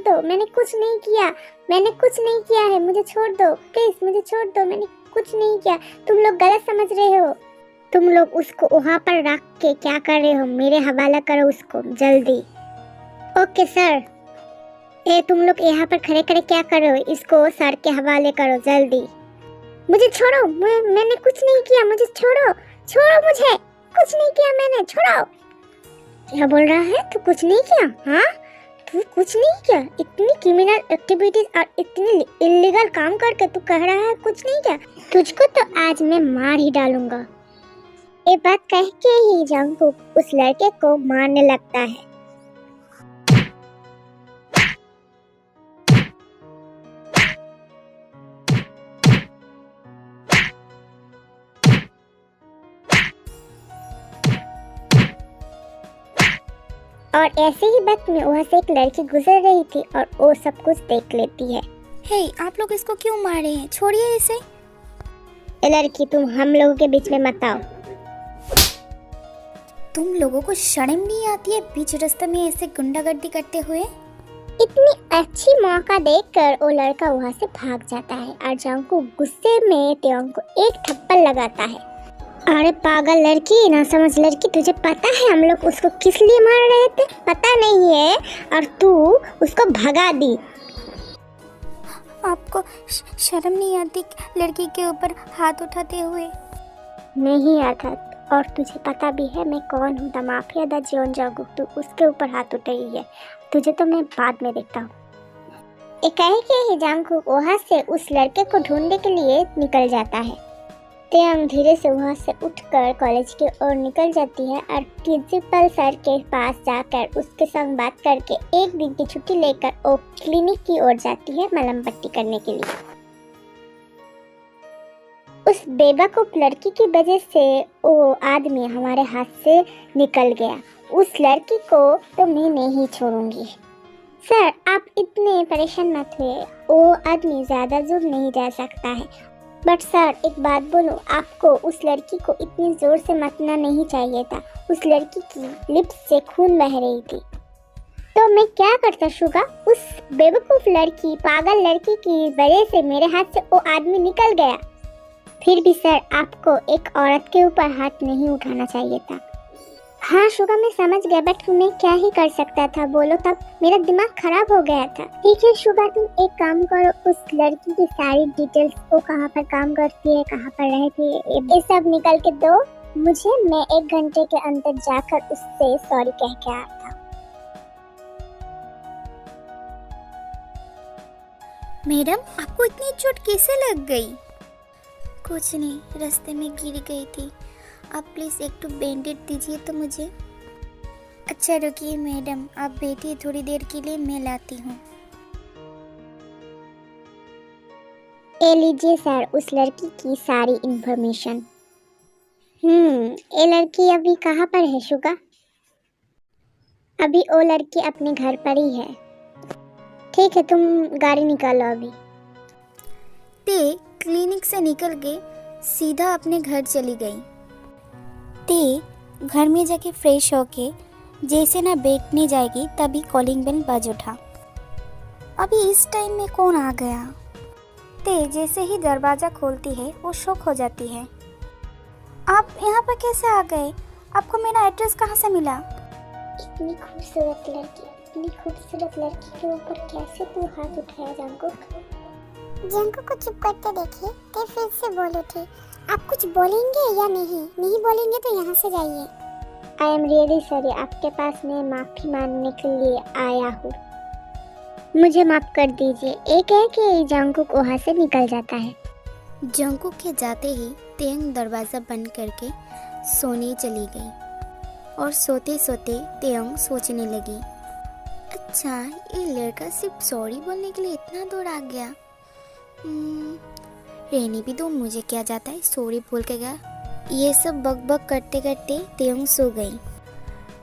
दो, मैंने कुछ नहीं किया, मैंने कुछ नहीं किया है, मुझे छोड़ दो प्लीज, मुझे छोड़ दो, मैंने कुछ नहीं किया। तुम लोग गलत समझ रहे हो। तुम लोग उसको वहाँ पर रख के क्या कर रहे हो? मेरे हवाला करो उसको जल्दी। Okay sir. ए तुम लोग यहाँ पर खड़े खड़े क्या कर रहे हो? इसको सर के हवाले करो जल्दी। मुझे छोड़ो, मैंने कुछ नहीं किया, मुझे छोड़ो, छोड़ो मुझे, कुछ नहीं किया मैंने, छोड़ो। क्या बोल रहा है? तू कुछ नहीं किया? हाँ, तू कुछ नहीं किया? इतनी क्रिमिनल एक्टिविटीज और इतनी इलीगल काम करके तू कह रहा है कुछ नहीं किया? तुझको तो आज मैं मार ही डालूंगा। ये बात कह के ही जंगकुक उस लड़के को मारने लगता है। और ऐसे ही वक्त में वहाँ से एक लड़की गुजर रही थी और वो सब कुछ देख लेती है। हे, आप लोग इसको क्यों मार रहे हैं? छोड़िए इसे। ए लड़की, तुम हम लोगों के बीच में मत आओ। तुम लोगों को शर्म नहीं आती है बीच रास्ते में ऐसे गुंडागर्दी करते हुए? इतनी अच्छी मौका देखकर वो लड़का वहाँ से भाग जाता है और जंगकुक गुस्से में तेयोंग को एक थप्पड़ लगाता है। अरे पागल लड़की, ना समझ लड़की, तुझे पता है हम लोग उसको किस लिए मार रहे थे? पता नहीं है और तू उसको भगा दी। आपको शर्म नहीं आती लड़की के ऊपर हाथ उठाते हुए? नहीं आता, और तुझे पता भी है मैं कौन हूँ, the mafia the Jeon Jungkook. तू उसके ऊपर हाथ उठाई है, तुझे तो मैं बाद में देखता हूँ। एक के ही जंगकुक वहाँ से उस लड़के को ढूंढने के लिए निकल जाता है। तेयोंग धीरे से वहाँ से उठकर कॉलेज की ओर निकल जाती है और प्रिंसिपल सर के पास जाकर उसके संग बात करके एक दिन की छुट्टी लेकर वो क्लिनिक की ओर जाती है मलहम पट्टी करने के लिए। उस बेवकूफ लड़की की वजह से वो आदमी हमारे हाथ से निकल गया। उस लड़की को तो मैं नहीं छोड़ूंगी। सर आप इतने परेशान मत हुए, वो आदमी ज्यादा दूर नहीं जा सकता है। बट सर एक बात बोलूं, आपको उस लड़की को इतनी जोर से मारना नहीं चाहिए था। उस लड़की की लिप्स से खून बह रही थी। तो मैं क्या करता शुगा? उस बेवकूफ लड़की, पागल लड़की की वजह से मेरे हाथ से वो आदमी निकल गया। फिर भी सर आपको एक औरत के ऊपर हाथ नहीं उठाना चाहिए था। हाँ शुगा मैं समझ गया, बट मैं क्या ही कर सकता था बोलो? तब मेरा दिमाग खराब हो गया था। ठीक है शुगा, तुम एक काम करो, उस लड़की की सारी डिटेल्स, वो कहाँ पर काम करती है, कहाँ पर रहती है, ये सब निकल के दो मुझे। मैं 1 घंटे के अंदर जाकर उससे सॉरी कह के आता। मैडम आपको इतनी चोट कैसे लग गई? कुछ नहीं, रास्ते में गिर गई थी। आप प्लीज़ एक तो बैंडेज दीजिए तो मुझे। अच्छा रुकिए मैडम, आप बैठिए, थोड़ी देर के लिए मैं लाती हूँ। ये लीजिए सर उस लड़की की सारी इंफॉर्मेशन। ये लड़की अभी कहाँ पर है शुगा? अभी वो लड़की अपने घर पर ही है। ठीक है तुम गाड़ी निकालो अभी। ते क्लिनिक से निकल के सीधा अपने घर चली गई। ते घर में जाके फ्रेश होके जैसे ना बैठने जाएगी तभी कॉलिंग बेल बज उठा। अभी इस टाइम में कौन आ गया? ते जैसे ही दरवाज़ा खोलती है वो शॉक हो जाती है। आप यहाँ पर कैसे आ गए? आपको मेरा एड्रेस कहाँ से मिला? इतनी खूबसूरत लड़की के ऊपर कैसे तू हाथ उठाया जंगकुक? जंगकुक को चुप करते देखे ते फिर से बोल उठी, आप कुछ बोलेंगे या नहीं बोलेंगे तो यहाँ से जाइए। आई एम रियली सॉरी, आपके पास मैं माफ़ी मांगने के लिए आया हूँ, मुझे माफ़ कर दीजिए। एक है कि जंगकुक वहाँ से निकल जाता है। जंगकुक के जाते ही तेयंग दरवाज़ा बंद करके सोने चली गई और सोते सोते तेयंग सोचने लगी, अच्छा ये लड़का सिर्फ सॉरी बोलने के लिए इतना दूर आ गया। रहने भी दो, मुझे क्या जाता है, सॉरी बोल के गया। ये सब बक करते करते तेयंग सो गई।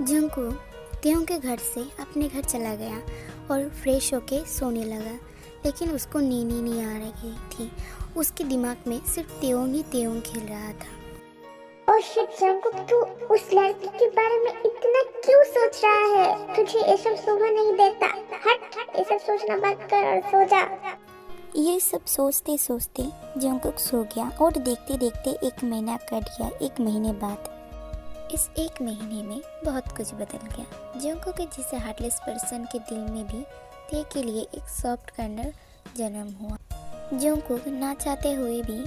जंगकुक तेयंग के घर से अपने घर चला गया और फ्रेश होके सोने लगा, लेकिन उसको नींद ही नहीं आ रही थी। उसके दिमाग में सिर्फ तेयंग ही तेयंग खेल रहा था। ओह शिट जंकुक, तू उस लड़की के बारे में इतना क्यों सोच रहा है? तुझे ये सब शोभा नहीं देता। हट, ये सब सोचना बंद कर और सो जा। ये सब सोचते सोचते जंकुक सो गया और देखते देखते 1 महीना कट गया। 1 महीने बाद इस 1 महीने में बहुत कुछ बदल गया। जंकुक के जैसे हार्टलेस पर्सन के दिल में भी ते के लिए एक सॉफ्ट कॉर्नर जन्म हुआ। जंकुक ना चाहते हुए भी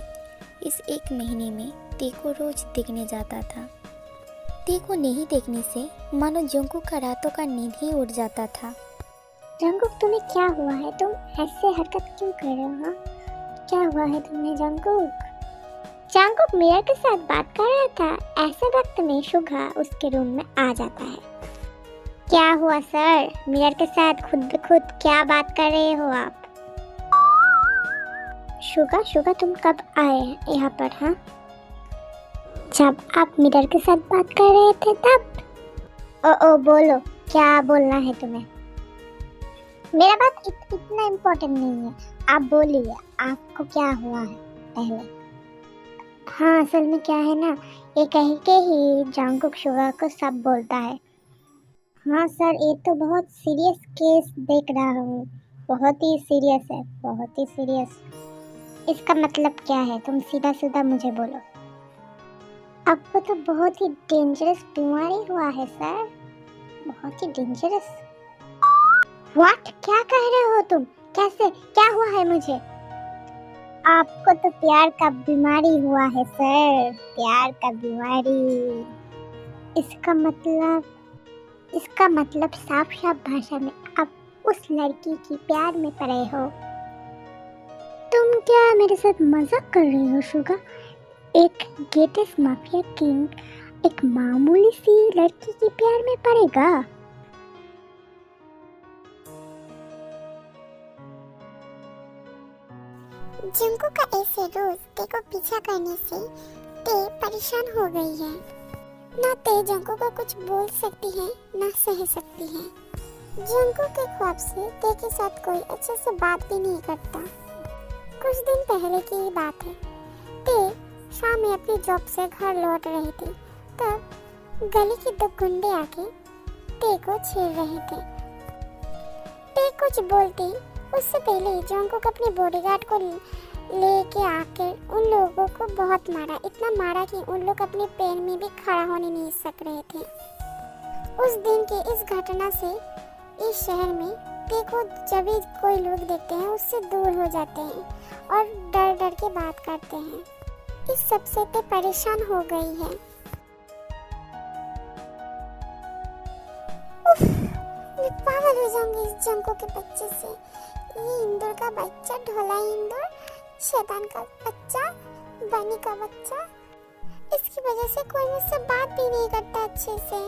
इस 1 महीने में ते को रोज देखने जाता था। ते को नहीं देखने से मानो जंकुक का रातों का नींद ही उड़ जाता था। जंकुक तुम्हें क्या हुआ है? तुम ऐसे हरकत क्यों कर रहे हो? हाँ? क्या हुआ है तुम्हें जंकुक? जंकुक मिरर के साथ बात कर रहा था। ऐसे वक्त में शुगा उसके रूम में आ जाता है। क्या हुआ सर? मिरर के साथ खुद ब खुद क्या बात कर रहे हो आप? शुगा तुम कब आए यहाँ पर? हाँ, जब आप मिरर के साथ बात कर रहे थे तब। ओ बोलो, क्या बोलना है तुम्हें? मेरा बात इतना इम्पोर्टेंट नहीं है, आप बोलिए आपको क्या हुआ है पहले। हाँ, असल में क्या है ना, ये कह के ही जंकुक शुगा को सब बोलता है। हाँ सर, ये तो बहुत सीरियस केस देख रहा हूँ। बहुत ही सीरियस है, बहुत ही सीरियस। इसका मतलब क्या है? तुम सीधा सीधा मुझे बोलो। आपको तो बहुत ही डेंजरस बीमारी हुआ है सर, बहुत ही डेंजरस। व्हाट? क्या कह रहे हो तुम? कैसे? क्या हुआ है मुझे? आपको तो प्यार का बीमारी हुआ है सर, प्यार का बीमारी। इसका मतलब साफ भाषा में आप उस लड़की की प्यार में पड़े हो। तुम क्या मेरे साथ मजाक कर रहे हो शुगा? एक ग्रेटेस्ट माफिया किंग एक मामूली सी लड़की की प्यार में पड़ेगा? जंकुक का ऐसे रोज ते को पीछा करने से ते परेशान हो गई है। ना ते जंकुक को कुछ बोल सकती है ना सह सकती है। जंकुक के ख्वाब से ते के साथ कोई अच्छे से बात भी नहीं करता। कुछ दिन पहले की ही बात है। ते शाम में अपनी जॉब से घर लौट रही थी, तब गली के 2 गुंडे आके ते को छेड़ रहे थे। ते कुछ बोलती उससे पहले जंकुक अपने बॉडीगार्ड को लेके आके उन लोगों को बहुत मारा। इतना मारा कि उन लोग अपने पैर में भी खड़ा होने नहीं सक रहे थे। उस दिन की इस घटना से इस शहर में ते को जब भी कोई लोग देखते हैं उससे दूर हो जाते हैं और डर डर के बात करते हैं। इस सब से ते परेशान हो गई है। उफ, मैं पागल हो जाऊंगी इस जंकुक के बच्चे से। ये इंदौर का बच्चा, ढोला इंदौर, शैतान का बच्चा, बनी का बच्चा। इसकी वजह से कोई मुझसे बात भी नहीं करता अच्छे से।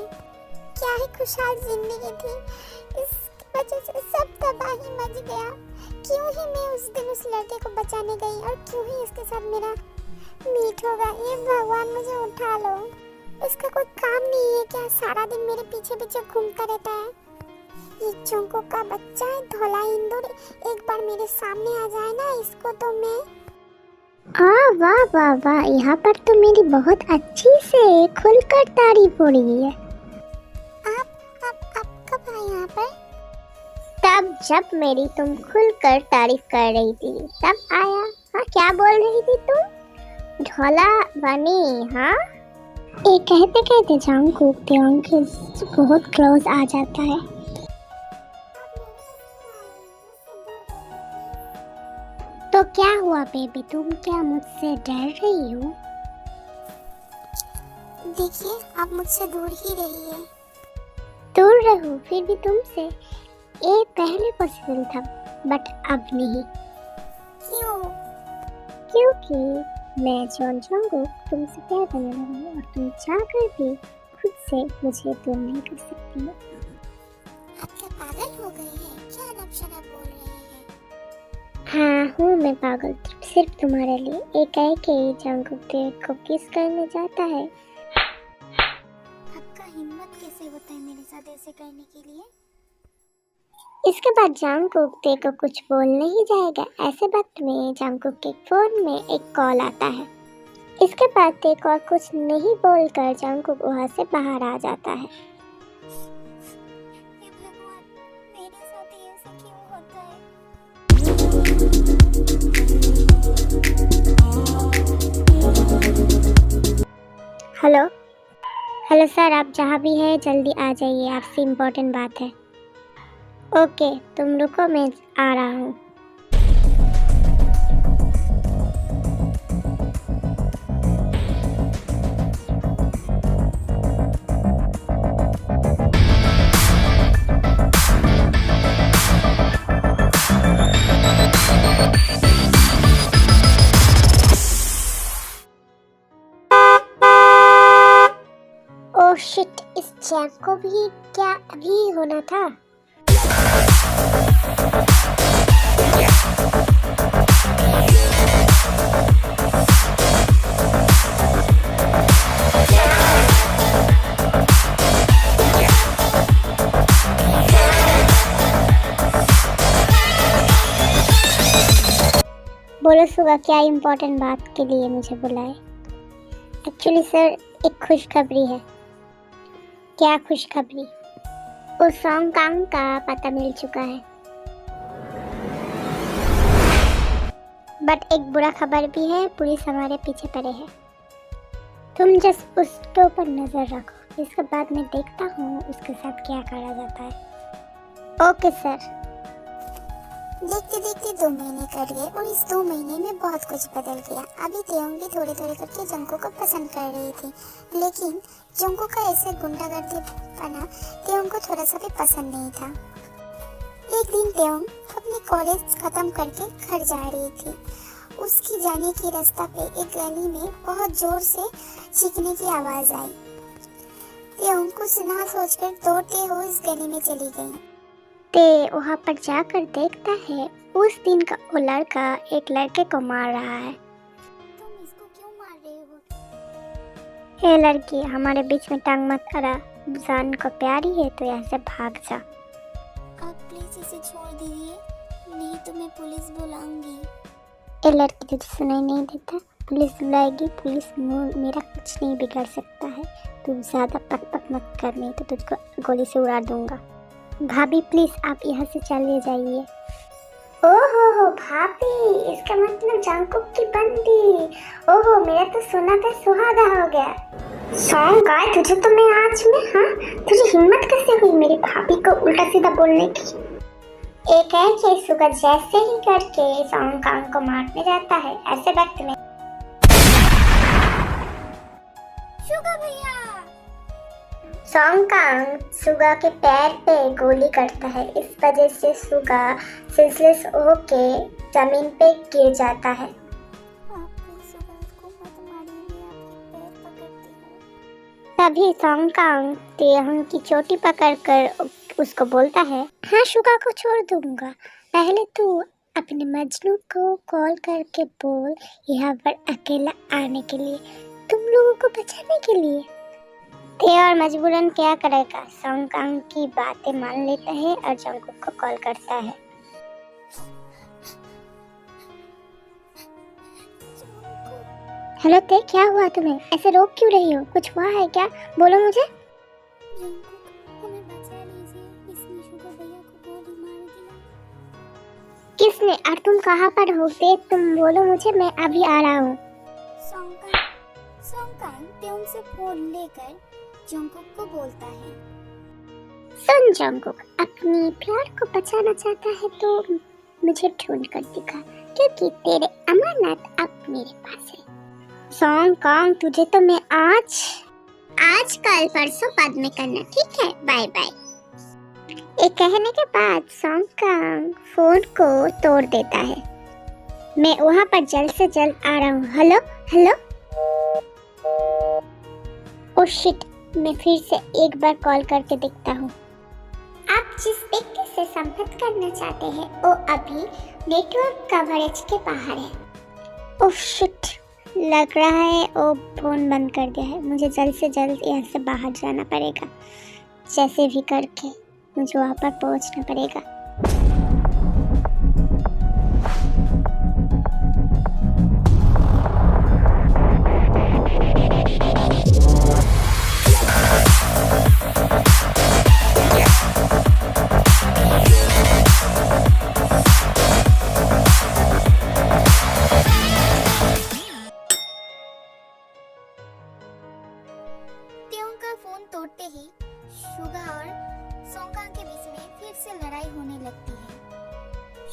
क्या ही खुशहाल जिंदगी थी, इसकी वजह से सब तबाही मच गया। क्यों ही मैं उस दिन उस लड़के को बचाने गई और क्यों ही इसके साथ मेरा मीट होगा। ये भगवान मुझे उठा लो। इसका कोई काम नहीं है क्या? सारा दिन मेरे पीछे पीछे घूमता रहता है। ये जंकुक का बच्चा है, धौला इंदौर, एक बार मेरे सामने आ जाए ना इसको तो मैं। वाह वाह वाह, यहाँ पर तो मेरी बहुत अच्छी से खुलकर तारीफ हो रही है। आप कब आए यहाँ पर? तब जब मेरी तुम खुलकर तारीफ कर रही थी तब आया। हाँ, क्या बोल रही थी तुम? ढोला बनी? हाँ, ये कहते कहते जंकुक त्योंग के बहुत क्लोज आ जाता है। तो क्या हुआ बेबी, तुम क्या मुझसे डर रही हो? देखिए, आप मुझसे दूर ही रहिए। दूर रहो फिर भी तुमसे, ये पहले पॉसिबल था बट अब नहीं। क्यों? क्योंकि मैं जॉन जंकुक तुमसे प्यार करने लगा हूँ और तुम चाहकर भी खुद से मुझे दूर नहीं कर सकती हो। आप क्या पागल हो गए हैं? क्या रब शराब बोल रहे हैं? हाँ हूँ मैं पागल, सिर्फ तुम्हारे लिए। एक है कि जंकुक को किस करने जाता है। आपका हिम्मत कैसे होता है मेरे साथ ऐसे करने के लिए? इसके बाद जंकुक को कुछ बोल नहीं जाएगा। ऐसे वक्त में जंकुक के फोन में एक कॉल आता है। इसके बाद टेक और कुछ नहीं बोलकर जंगकुक वहां से बाहर आ जाता है। हे भगवान, मेरे साथ ही ऐसा क्यों होता है? हेलो हेलो सर, आप जहाँ भी हैं जल्दी आ जाइए, आपसे इम्पोर्टेंट बात है। ओके तुम रुको, मैं आ रहा हूँ। ओह शिट, इस चैक को भी क्या अभी होना था? बोलो सुगा, क्या इम्पोर्टेंट बात के लिए मुझे बुलाए? एक्चुअली सर, एक खुशखबरी है। क्या खुशखबरी? उस सॉन्ग कांग का पता मिल चुका है। बट एक बुरा खबर भी है, पुलिस हमारे पीछे पड़े है। तुम जस्ट उसके ऊपर नजर रखो, इसके बाद मैं देखता हूँ उसके साथ क्या करा जाता है। Okay sir. देखते देखते 2 महीने कट गए और इस 2 महीने में बहुत कुछ बदल गया। अभी तेयोंग भी थोड़े थोड़े करके जंगकुक को पसंद कर रही थी, लेकिन जंगकुक का ऐसे गुंडागर्दी बना तेयोंग को थोड़ा सा भी पसंद नहीं था। एक दिन तेयोंग अपनी कॉलेज खत्म करके घर जा रही थी। उसकी जाने की रास्ता पे एक गली में बहुत जोर से चीखने की आवाज आई। तेयोंग कुछ ना सोचकर दौड़ते हुए इस गली में चली गई। ते वहाँ पर जाकर देखता है उस दिन का वो लड़का एक लड़के को मार रहा है। तुम इसको क्यों मार रहे हो? हे लड़की, हमारे बीच में टांग मत अड़ा। जान को प्यारी है तो यहाँ से भाग जा। आप प्लीज इसे छोड़ दीजिए, नहीं तो मैं पुलिस बुलाऊंगी। ए लड़की, तुझे सुनाई नहीं देता? पुलिस बुलाएगी, पुलिस मेरा कुछ नहीं बिगाड़ सकता है। तू ज्यादा पक पक मत कर, नहीं तो तुझको गोली से उड़ा दूंगा। भाभी प्लीज आप यहाँ से चले जाइए। ओहो भाभी, इसका मतलब जंगकुक की बंदी। ओहो, मेरा तो सोना पे सुहागा हो गया। सॉन्ग गाय, तुझे तो मैं आज में, हाँ तुझे हिम्मत कैसे हुई मेरी भाभी को उल्टा सीधा बोलने की? एक है कि सुगा जैसे ही करके सॉन्ग कांग को मारने जाता है, ऐसे वक्त में शुगा भैया, सॉन्ग कांग सुगा के पैर पे गोली करता है। इस वजह से सुगा सेंसलेस होके जमीन पे गिर जाता है। आप प्लीज शुगा को मत मारिए, मैं आपके पैर पकड़ती हूँ। तभी सॉन्ग कांग तेयोंग की चोटी पकड़कर उसको बोलता है, हाँ शुगा को छोड़ दूंगा, पहले तू अपने मजनू को कॉल करके बोल यहाँ पर अकेला आने के लिए, तुम लोगों को बचाने के लिए। तेयोंग मजबूरन क्या करेगा, सॉन्ग कांग की बातें मान लेता है और जंगकुक को कॉल करता है। हेलो ते, क्या हुआ तुम्हें? ऐसे रोक क्यों रही हो? कुछ हुआ है क्या? बोलो मुझे। जंगकुक, हमें बचा लीजिए, इसने शुगा भैया को गोली मार दिया। किसने? और तुम कहाँ पर हो? ते तुम बोलो मुझे, मैं अभी आ रहा हूँ। सॉन्ग तेयोंग से फोन लेकर जंगकुक को बोलता है, सुन जंगकुक, अपनी प्यार को बचाना चाहता है तो मुझे ढूंढ कर दिखा, क्योंकि तेरे अमानत अब मेरे पास है। सॉन्ग कांग, तुझे तो मैं आज कल परसों बाद में करना, ठीक है? Bye bye. ये कहने के बाद सॉन्ग कांग फोन को तोड़ देता है। मैं वहाँ पर जल्द से जल्द आ रहा हूँ। Hello hello. ओह शिट, मैं फिर से एक बार कॉल करके देखता हूँ। आप जिस व्यक्ति से संपर्क करना चाहते हैं वो अभी नेटवर्क कवरेज के बाहर है। ओह शिट, लग रहा है वो फोन बंद कर दिया है। मुझे जल्द से जल्द यहाँ से बाहर जाना पड़ेगा, जैसे भी करके मुझे वहाँ पर पहुँचना पड़ेगा।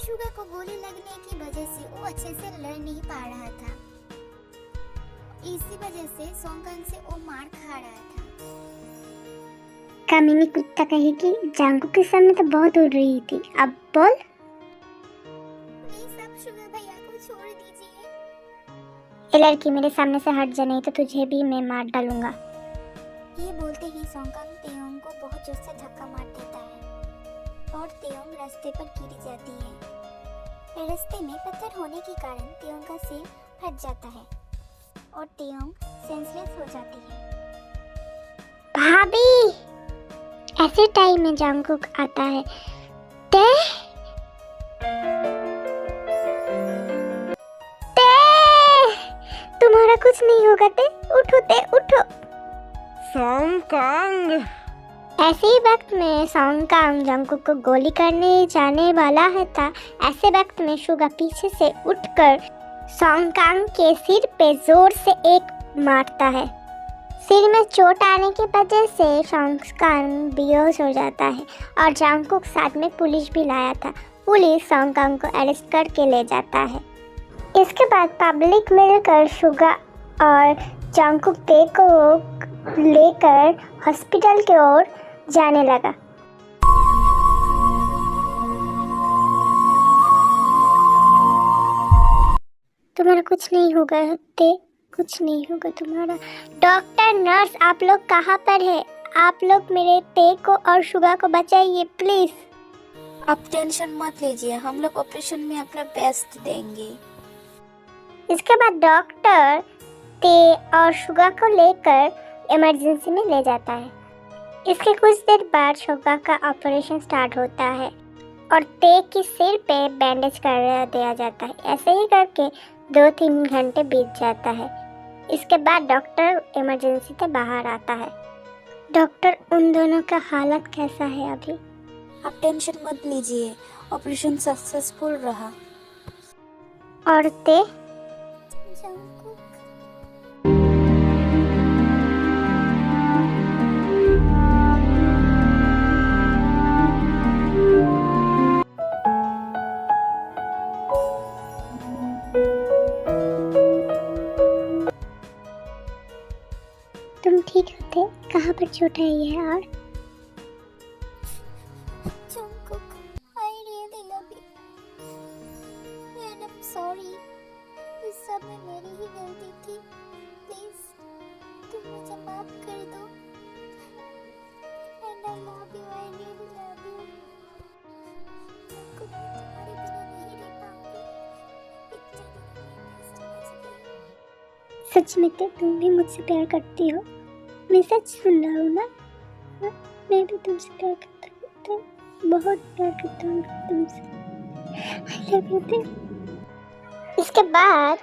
शुगा को गोली लगने की वजह से वो अच्छे से लड़ नहीं पा रहा था। इसी वजह से सोंगकांग से वो मार खा रहा था। कमीनी कुत्ता कहेगी, जांगकुक के सामने तो बहुत उड़ रही थी, अब बोल। ये सब शुगा भैया को छोड़ दीजिए। ये लड़की मेरे सामने से हट जा, नहीं तो तुझे भी मैं मार डालूंगा। ये बोलते ही सोंगकांग तेयोंग को बहुत जोर से धक्का मार देता है और तेयोंग रास्ते पर गिर जाती है। रास्ते में पत्थर होने के कारण तेयोंग का सिर फट जाता है और तेयोंग सेंसलेस हो जाती है। भाभी, ऐसे टाइम में जांगकुक आता है। ते तुम्हारा कुछ नहीं होगा ते, उठो ते उठो। सोंगकांग, ऐसे ही वक्त में सोंगकांग जांगकुक को गोली करने जाने वाला है था। ऐसे वक्त में शुगा पीछे से उठकर सोंगकांग के सिर पे जोर से एक मारता है। सिर में चोट आने की वजह से सोंगकांग बेहोश हो जाता है और जांगकुक साथ में पुलिस भी लाया था। पुलिस सोंगकांग को अरेस्ट करके ले जाता है। इसके बाद पब्लिक मिलकर शुगा और जांगकुक ते को लेकर हॉस्पिटल की ओर जाने लगा। तुम्हारा कुछ नहीं होगा ते, कुछ नहीं होगा तुम्हारा। डॉक्टर, नर्स, आप लोग कहाँ पर है? आप लोग मेरे ते को और शुगा को बचाइए प्लीज। आप टेंशन मत लीजिए, हम लोग ऑपरेशन में अपना बेस्ट देंगे। इसके बाद डॉक्टर ते और शुगा को लेकर इमरजेंसी में ले जाता है। इसके कुछ देर बाद शुगा का ऑपरेशन स्टार्ट होता है और ते के सिर पे बैंडेज कर दिया जाता है। ऐसे ही करके 2-3 घंटे बीत जाता है। इसके बाद डॉक्टर इमरजेंसी से बाहर आता है। डॉक्टर, उन दोनों का हालत कैसा है अभी? आप टेंशन मत लीजिए, ऑपरेशन सक्सेसफुल रहा। और ते? तुम ठीक हो ते? कहाँ पर चोट आई है? और Jungkook, I really love you. And I'm sorry. इस सब में मेरी ही गलती थी। Please, तुम मुझे माफ कर दो। And I love you. I really love you. Jungkook, मैं तुम्हारे बिना नहीं रह पाऊंगी। इतने दिनों में best बच गई। सच में ते, तुम भी मुझसे प्यार करती हो? मैं सच सुन रहा हूँ ना? हाँ, मैं भी तुमसे प्यार करता हूँ, बहुत प्यार करता हूँ तुमसे। I love you ते। इसके बाद